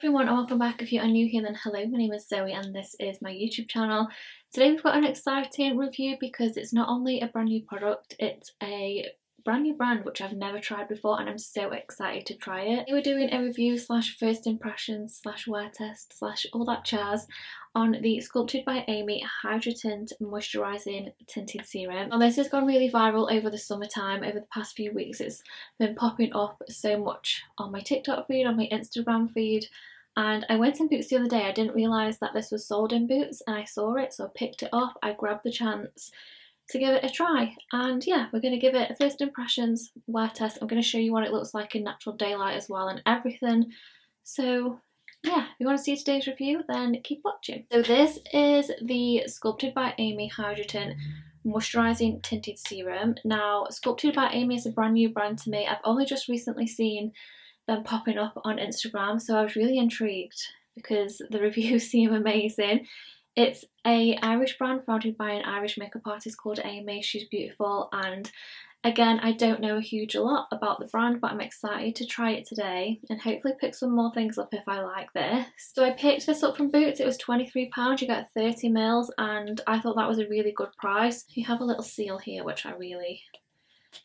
Everyone, and welcome back. If you are new here, then hello, my name is Zoe and this is my YouTube channel. Today we've got an exciting review because it's not only a brand new product, it's a brand new brand which I've never tried before and I'm so excited to try it. We're doing a review slash first impressions slash wear test slash all that jazz on the Sculpted by Aimee Hydra Tint Moisturising Tinted Serum. Now this has gone really viral over the summertime. Over the past few weeks it's been popping up so much on my TikTok feed, on my Instagram feed, and I went in Boots the other day. I didn't realise that this was sold in Boots and I saw it, so I picked it up. I grabbed the chance to give it a try, and yeah, we're going to give it a first impressions wear test. I'm going to show you what it looks like in natural daylight as well and everything. So yeah, if you want to see today's review, then keep watching. So this is the Sculpted by Aimee Hydra Tint Moisturising Tinted Serum. Now, Sculpted by Aimee is a brand new brand to me. I've only just recently seen them popping up on Instagram, so I was really intrigued because the reviews seem amazing. It's an Irish brand founded by an Irish makeup artist called Aimee. She's beautiful, and again, I don't know a huge lot about the brand, but I'm excited to try it today and hopefully pick some more things up if I like this. So I picked this up from Boots. It was £23, you get 30ml, and I thought that was a really good price. You have a little seal here which I really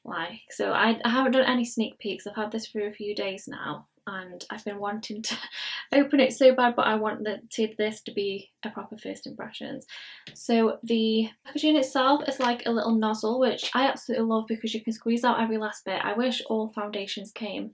like. So I haven't done any sneak peeks. I've had this for a few days now and I've been wanting to open it so bad, but I wanted this to be a proper first impressions. So the packaging itself is like a little nozzle, which I absolutely love because you can squeeze out every last bit. I wish all foundations came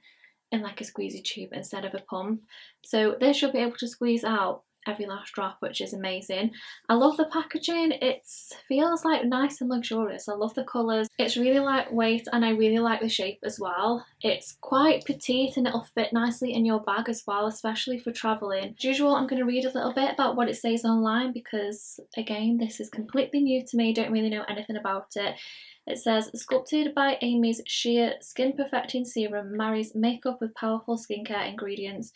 in like a squeezy tube instead of a pump. So this you'll be able to squeeze out every last drop, which is amazing. I love the packaging. It feels like nice and luxurious. I love the colours. It's really lightweight and I really like the shape as well. It's quite petite and it'll fit nicely in your bag as well, especially for travelling. As usual, I'm going to read a little bit about what it says online because again, this is completely new to me. Don't really know anything about it. It says, Sculpted by Aimee's sheer skin perfecting serum marries makeup with powerful skincare ingredients.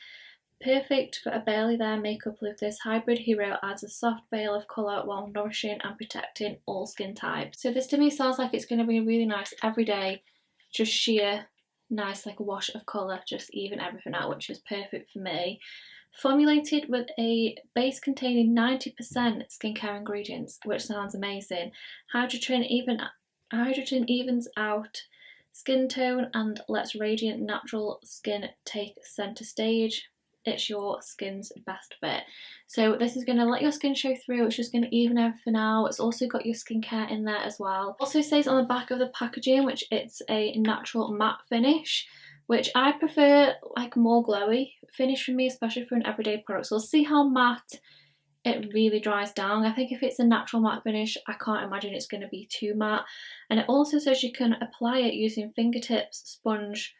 Perfect for a barely there makeup look, this hybrid hero adds a soft veil of colour while nourishing and protecting all skin types. So this to me sounds like it's going to be really nice everyday, just sheer nice like a wash of colour, just even everything out, which is perfect for me. Formulated with a base containing 90% skincare ingredients, which sounds amazing. Hydrogen evens out skin tone and lets radiant natural skin take centre stage. It's your skin's best fit. So this is going to let your skin show through. It's just going to even everything out. It's also got your skincare in there as well. Also says on the back of the packaging, which it's a natural matte finish, which I prefer like more glowy finish for me, especially for an everyday product. So we'll see how matte it really dries down. I think if it's a natural matte finish, I can't imagine it's going to be too matte. And it also says you can apply it using fingertips, sponge,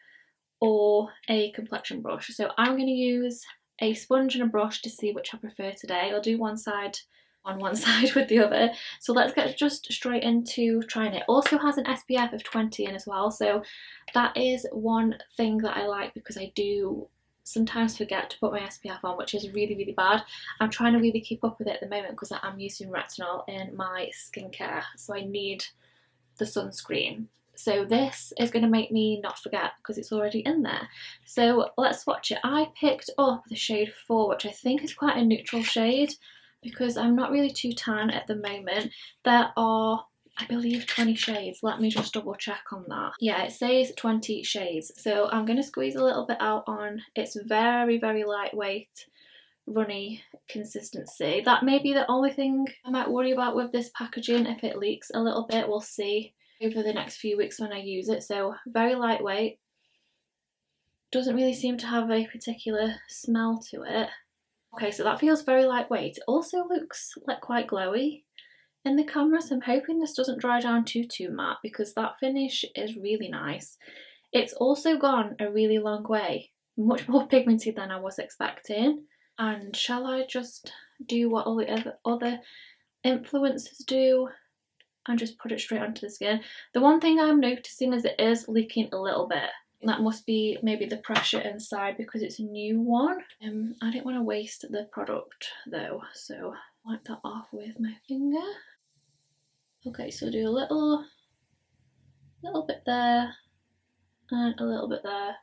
or a complexion brush. So I'm going to use a sponge and a brush to see which I prefer today. I'll do one side on one side with the other. So let's get just straight into trying it. Also has an SPF of 20 in as well, so that is one thing that I like because I do sometimes forget to put my SPF on, which is really bad. I'm trying to really keep up with it at the moment because I'm using retinol in my skincare, so I need the sunscreen. So this is going to make me not forget because it's already in there. So let's swatch it. I picked up the shade 4, which I think is quite a neutral shade because I'm not really too tan at the moment. There are, I believe, 20 shades. Let me just double check on that. Yeah, it says 20 shades. So I'm going to squeeze a little bit out on. It's very lightweight, runny consistency. That may be the only thing I might worry about with this packaging. If it leaks a little bit, we'll see over the next few weeks when I use it. So very lightweight, doesn't really seem to have a particular smell to it. Okay, so that feels very lightweight. It also looks like quite glowy in the camera, so I'm hoping this doesn't dry down too matte because that finish is really nice. It's also gone a really long way, much more pigmented than I was expecting. And shall I just do what all the other influencers do and just put it straight onto the skin? The one thing I'm noticing is it is leaking a little bit. That must be maybe the pressure inside because it's a new one. I didn't want to waste the product though, so wipe that off with my finger. Okay, so do a little bit there and a little bit there.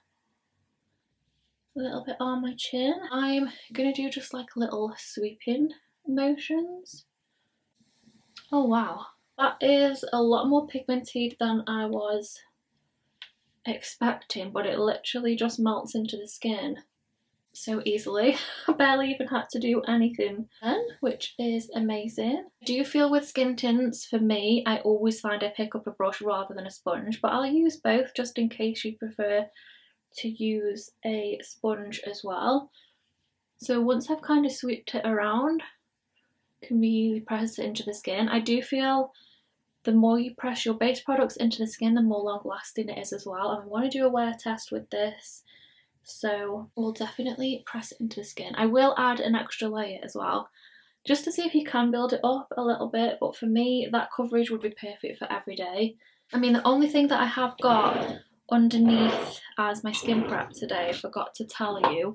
a little bit on my chin. I'm gonna do just like little sweeping motions. Oh wow, that is a lot more pigmented than I was expecting, but it literally just melts into the skin so easily. I barely even had to do anything then, which is amazing. I do feel with skin tints, for me, I always find I pick up a brush rather than a sponge, but I'll use both just in case you prefer to use a sponge as well. So once I've kind of swept it around, can really press it into the skin. I do feel the more you press your base products into the skin, the more long lasting it is as well. And I want to do a wear test with this, so we'll definitely press it into the skin. I will add an extra layer as well, just to see if you can build it up a little bit, but for me that coverage would be perfect for every day. I mean, the only thing that I have got underneath as my skin prep today, I forgot to tell you,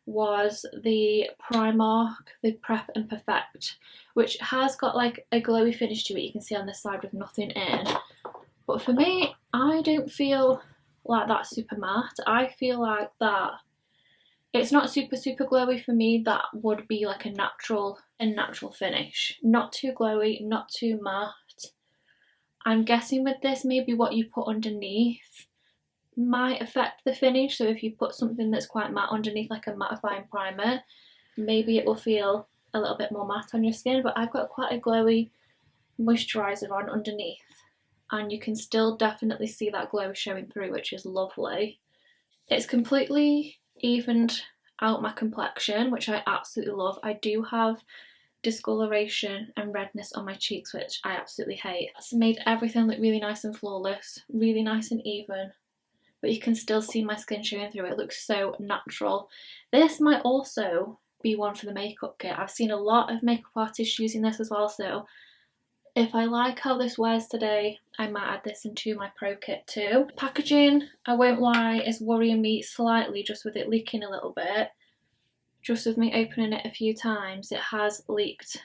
was the Primark, the Prep and Perfect, which has got like a glowy finish to it, you can see on this side with nothing in. But for me, I don't feel like that super matte. I feel like that it's not super glowy for me. That would be like a natural finish. Not too glowy, not too matte. I'm guessing with this maybe what you put underneath might affect the finish. So if you put something that's quite matte underneath, like a mattifying primer, maybe it will feel a little bit more matte on your skin. But I've got quite a glowy moisturiser on underneath, and you can still definitely see that glow showing through, which is lovely. It's completely evened out my complexion, which I absolutely love. I do have discoloration and redness on my cheeks, which I absolutely hate. It's made everything look really nice and flawless, really nice and even, but you can still see my skin showing through. It looks so natural. This might also be one for the makeup kit. I've seen a lot of makeup artists using this as well, so if I like how this wears today, I might add this into my pro kit too. Packaging, I won't lie, is worrying me slightly just with it leaking a little bit. Just with me opening it a few times, it has leaked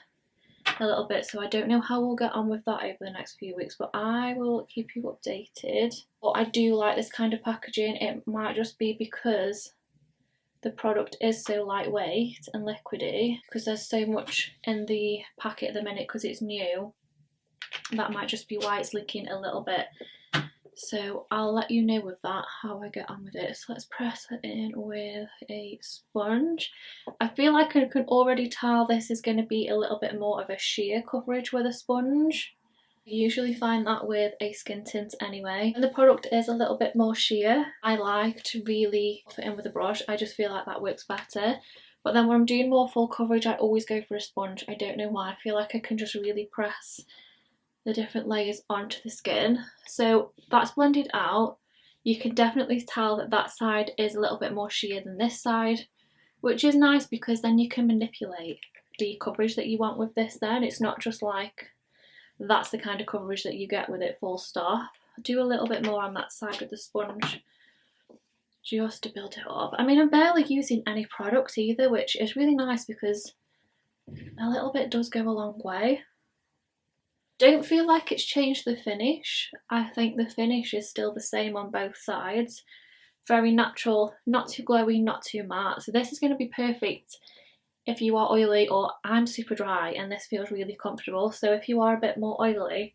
a little bit, so I don't know how we'll get on with that over the next few weeks, but I will keep you updated. But I do like this kind of packaging. It might just be because the product is so lightweight and liquidy, because there's so much in the packet at the minute because it's new. That might just be why it's leaking a little bit. So I'll let you know with that how I get on with it. So let's press it in with a sponge. I feel like I can already tell this is going to be a little bit more of a sheer coverage with a sponge. I usually find that with a skin tint anyway. And the product is a little bit more sheer. I like to really buff it in with a brush. I just feel like that works better. But then when I'm doing more full coverage, I always go for a sponge. I don't know why. I feel like I can just really press the different layers onto the skin. So that's blended out. You can definitely tell that that side is a little bit more sheer than this side, which is nice because then you can manipulate the coverage that you want with this then. It's not just like that's the kind of coverage that you get with it full stop. I'll do a little bit more on that side with the sponge just to build it up. I mean, I'm barely using any products either, which is really nice because a little bit does go a long way. Don't feel like it's changed the finish. I think the finish is still the same on both sides. Very natural, not too glowy, not too matte. So this is going to be perfect if you are oily, or I'm super dry and this feels really comfortable. So if you are a bit more oily,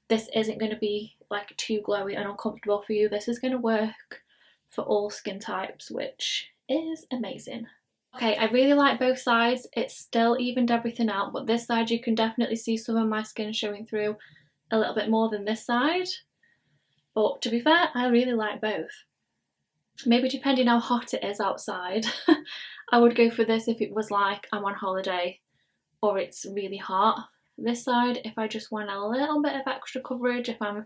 this isn't going to be like too glowy and uncomfortable for you. This is going to work for all skin types, which is amazing. Okay, I really like both sides. It's still evened everything out, but this side you can definitely see some of my skin showing through a little bit more than this side. But to be fair, I really like both. Maybe depending how hot it is outside, I would go for this if it was like I'm on holiday or it's really hot. This side, if I just want a little bit of extra coverage, if I'm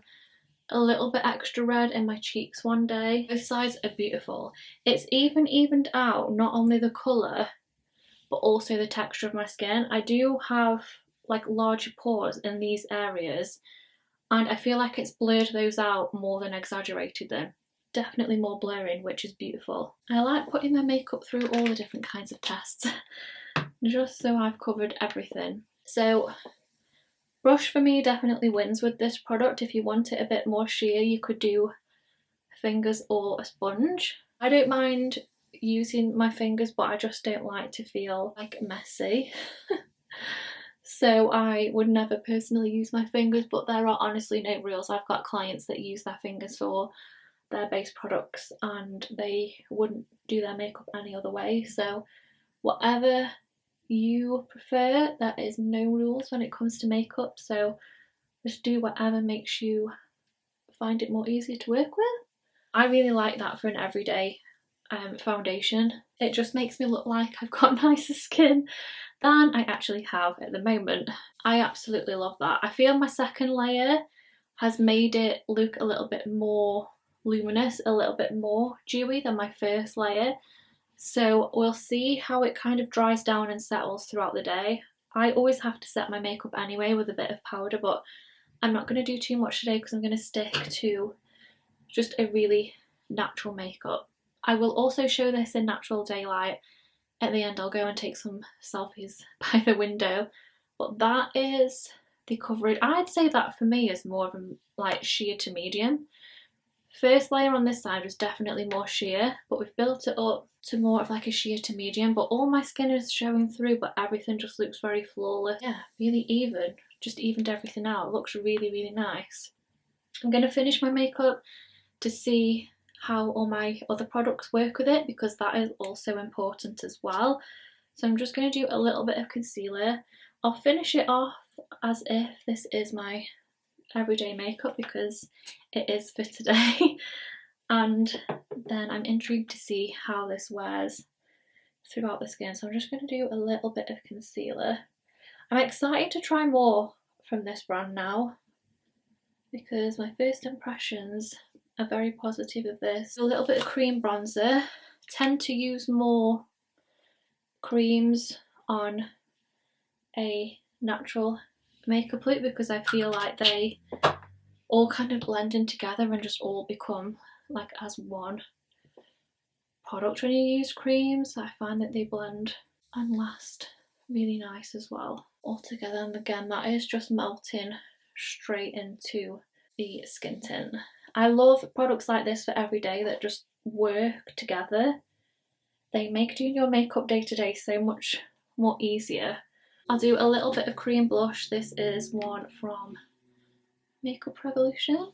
a little bit extra red in my cheeks one day. Both sides are beautiful. It's even evened out not only the colour but also the texture of my skin. I do have like larger pores in these areas and I feel like it's blurred those out more than exaggerated them. Definitely more blurring, which is beautiful. I like putting my makeup through all the different kinds of tests just so I've covered everything. So brush for me definitely wins with this product. If you want it a bit more sheer, you could do fingers or a sponge. I don't mind using my fingers, but I just don't like to feel like messy. So I would never personally use my fingers, but there are honestly no rules. I've got clients that use their fingers for their base products and they wouldn't do their makeup any other way. So whatever you prefer, there is no rules when it comes to makeup, so just do whatever makes you find it more easy to work with. I really like that for an everyday foundation. It just makes me look like I've got nicer skin than I actually have at the moment. I absolutely love that. I feel my second layer has made it look a little bit more luminous, a little bit more dewy than my first layer. So we'll see how it kind of dries down and settles throughout the day. I always have to set my makeup anyway with a bit of powder, but I'm not going to do too much today because I'm going to stick to just a really natural makeup. I will also show this in natural daylight. At the end I'll go and take some selfies by the window, but that is the coverage. I'd say that for me is more of a like sheer to medium. First layer on this side was definitely more sheer, but we've built it up to more of like a sheer to medium, but all my skin is showing through, but everything just looks very flawless. Yeah, really even, just evened everything out. It looks really, really nice. I'm going to finish my makeup to see how all my other products work with it, because that is also important as well. So I'm just going to do a little bit of concealer. I'll finish it off as if this is my everyday makeup because it is for today. And then I'm intrigued to see how this wears throughout the skin, so I'm just going to do a little bit of concealer. I'm excited to try more from this brand now because my first impressions are very positive of this. A little bit of cream bronzer. Tend to use more creams on a natural makeup look because I feel like they all kind of blend in together and just all become like as one product when you use creams. I find that they blend and last really nice as well all together, and again that is just melting straight into the skin tint. I love products like this for every day that just work together. They make doing your makeup day to day so much more easier. I'll do a little bit of cream blush. This is one from Makeup Revolution.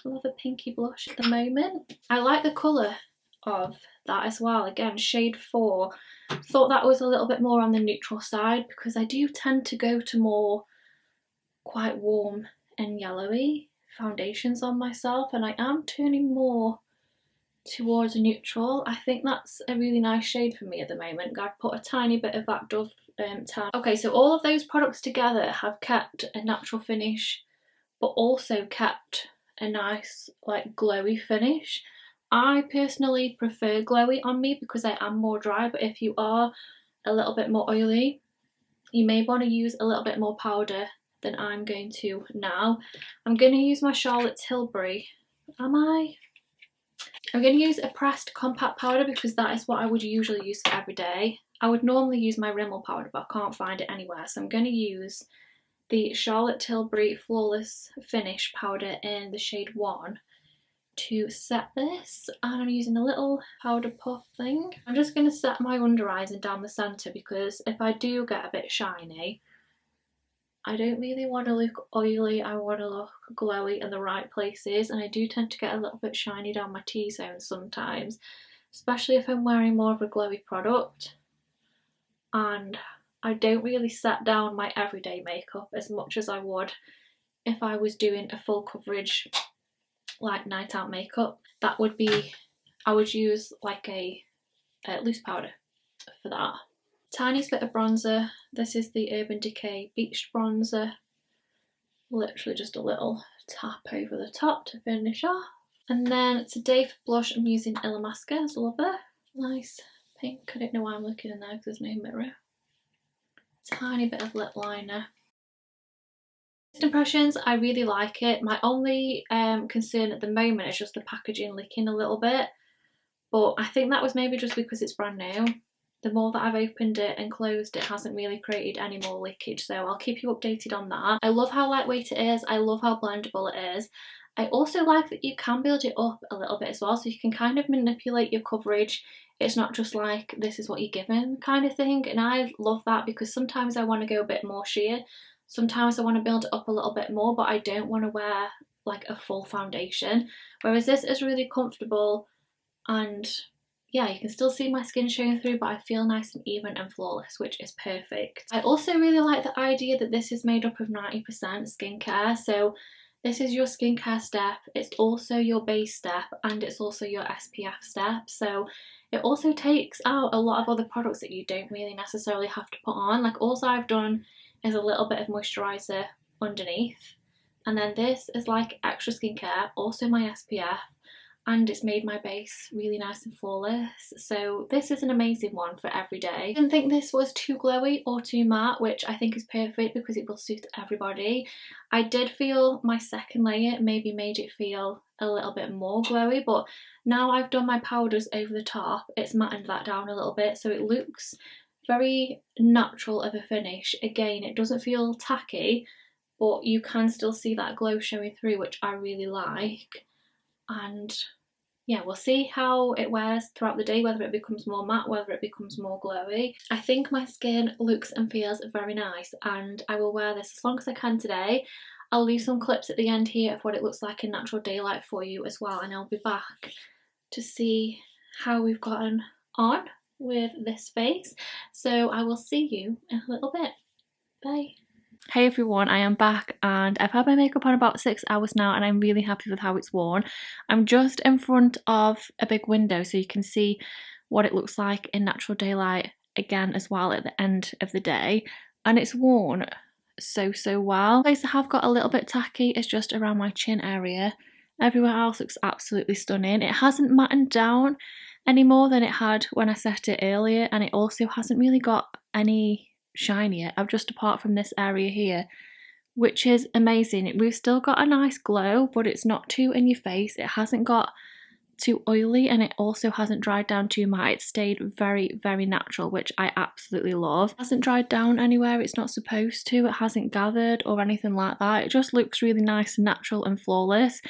I love a pinky blush at the moment. I like the colour of that as well. Again, shade 4. Thought that was a little bit more on the neutral side because I do tend to go to more quite warm and yellowy foundations on myself, and I am turning more towards a neutral. I think that's a really nice shade for me at the moment. I've put a tiny bit of that Dove tan. Okay, so all of those products together have kept a natural finish but also kept a nice like glowy finish. I personally prefer glowy on me because I am more dry, but if you are a little bit more oily you may want to use a little bit more powder than I'm going to now. I'm going to use my Charlotte Tilbury. I'm going to use a pressed compact powder because that is what I would usually use for every day. I would normally use my Rimmel powder but I can't find it anywhere, so I'm going to use the Charlotte Tilbury Flawless Finish powder in the shade 1 to set this, and I'm using a little powder puff thing. I'm just going to set my under eyes and down the centre because if I do get a bit shiny, I don't really want to look oily, I want to look glowy in the right places, and I do tend to get a little bit shiny down my T-zone sometimes, especially if I'm wearing more of a glowy product. And I don't really set down my everyday makeup as much as I would if I was doing a full coverage like night out makeup. That would be, I would use like a loose powder for that. Tiny bit of bronzer. This is the Urban Decay Beached Bronzer. Literally just a little tap over the top to finish off. And then today for blush I'm using Illamasqua as a lover. Nice pink. I don't know why I'm looking in there because there's no mirror. Tiny bit of lip liner. First impressions, I really like it. My only concern at the moment is just the packaging leaking a little bit, but I think that was maybe just because it's brand new. The more that I've opened it and closed it hasn't really created any more leakage, so I'll keep you updated on that. I love how lightweight it is, I love how blendable it is, I also like that you can build it up a little bit as well, so you can kind of manipulate your coverage. It's not just like this is what you're given kind of thing, and I love that because sometimes I want to go a bit more sheer, sometimes I want to build it up a little bit more, but I don't want to wear like a full foundation, whereas this is really comfortable and yeah, you can still see my skin showing through, but I feel nice and even and flawless, which is perfect. I also really like the idea that this is made up of 90% skincare, so this is your skincare step, it's also your base step, and it's also your SPF step, so it also takes out a lot of other products that you don't really necessarily have to put on. Like, all I've done is a little bit of moisturiser underneath, and then this is like extra skincare, also my SPF, and it's made my base really nice and flawless. So this is an amazing one for every day. I didn't think this was too glowy or too matte, which I think is perfect because it will suit everybody. I did feel my second layer maybe made it feel a little bit more glowy, but now I've done my powders over the top, it's mattened that down a little bit, so it looks very natural of a finish. Again, it doesn't feel tacky, but you can still see that glow showing through, which I really like. And yeah, we'll see how it wears throughout the day, whether it becomes more matte, whether it becomes more glowy. I think my skin looks and feels very nice, and I will wear this as long as I can today. I'll leave some clips at the end here of what it looks like in natural daylight for you as well, and I'll be back to see how we've gotten on with this face. So I will see you in a little bit. Bye. Hey everyone, I am back and I've had my makeup on about 6 hours now and I'm really happy with how it's worn. I'm just in front of a big window so you can see what it looks like in natural daylight again as well at the end of the day, and it's worn so well. The place I have got a little bit tacky is just around my chin area. Everywhere else looks absolutely stunning. It hasn't matted down any more than it had when I set it earlier, and it also hasn't really got any shiny yet, just apart from this area here, which is amazing. We've still got a nice glow, but it's not too in your face, it hasn't got too oily, and it also hasn't dried down too much. It's stayed very natural, which I absolutely love. It hasn't dried down anywhere it's not supposed to, it hasn't gathered or anything like that. It just looks really nice and natural and flawless.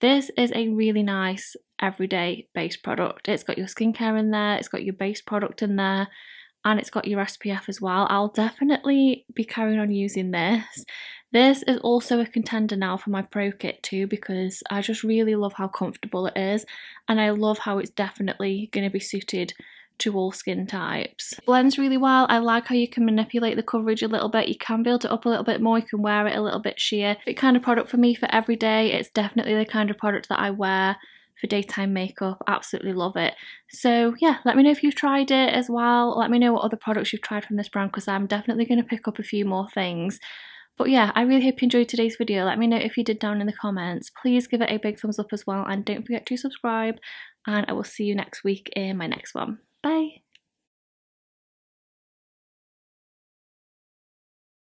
This is a really nice everyday base product. It's got your skincare in there, it's got your base product in there, and it's got your SPF as well. I'll definitely be carrying on using this. This is also a contender now for my Pro Kit too, because I just really love how comfortable it is, and I love how it's definitely going to be suited to all skin types. It blends really well. I like how you can manipulate the coverage a little bit. You can build it up a little bit more, you can wear it a little bit sheer. It's the kind of product for me for every day. It's definitely the kind of product that I wear for daytime makeup. Absolutely love it. So yeah, let me know if you've tried it as well. Let me know what other products you've tried from this brand, because I'm definitely going to pick up a few more things. But yeah, I really hope you enjoyed today's video. Let me know if you did down in the comments. Please give it a big thumbs up as well, and don't forget to subscribe, and I will see you next week in my next one. Bye!